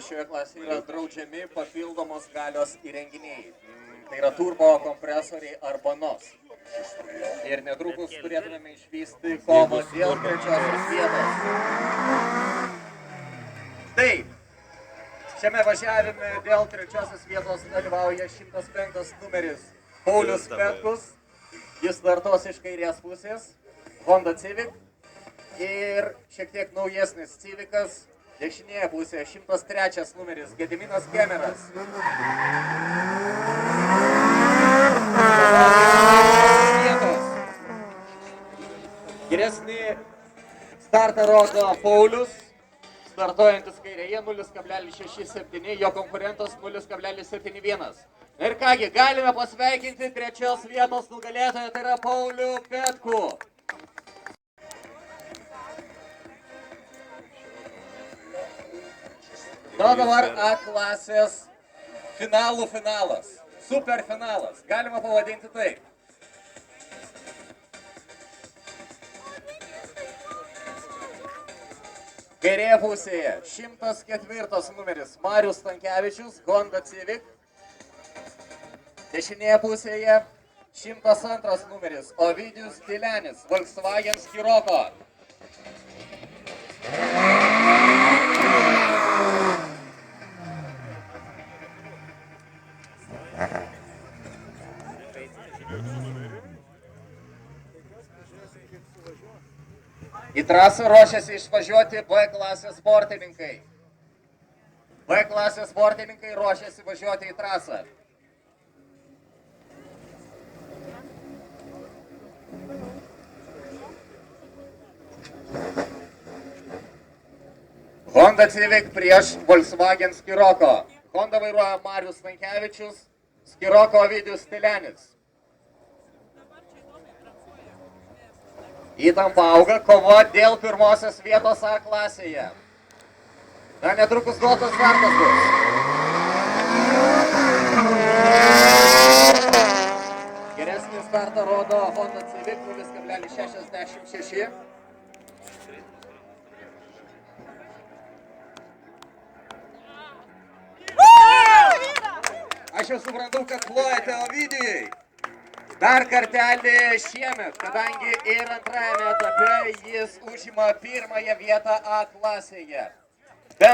šioje klasėje yra draudžiami papildomos galios įrenginiai. Tai yra turbo kompresoriai arba NOS. Ir netrukus turėtumėme išvysti kovą dėl trečiosios vietos. Taip, šiame važiavime dėl trečiosios vietos dalyvauja 105 numeris Paulius Petkus. Jis startuos iš kairės pusės, Honda Civic. Ir šiek tiek naujesnis Civicas, dešinėje pusėje 103 numeris Gediminas Kemeras. Geresnį startą rodo Paulius, startuojantis kairėje 0,67, jo konkurentas 0,71. Ir kągi, galime pasveikinti trečios vietos nugalėtoją, tai yra Paulių Petkų. Na dabar A klasės finalų finalas, superfinalas, galima pavadinti taip. Kairėje pusėje 104 numeris Marius Stankevičius, Honda Civic. Dešinėje pusėje 102 numeris Ovidijus Tylenis, Volkswagen Scirocco. Į trasą ruošiasi išvažiuoti B klasės sportininkai. B klasės sportininkai ruošiasi važiuoti į trasą. Honda Civic prieš Volkswagen Scirocco. Honda vairuoja Marius Stankevičius, Scirocco Ovidijus Tylenis. Įtampa auga, kova dėl pirmosios vietos A klasėje. Na, netrukus duotas startas bus. Geresnį startą rodo Honda Civic 0,66. Aš jau suprantu, kad plojate Ovidijui. Dar kartelį šiemet, kadangi ir antrajame etape jis užima pirmąją vietą A klasėje.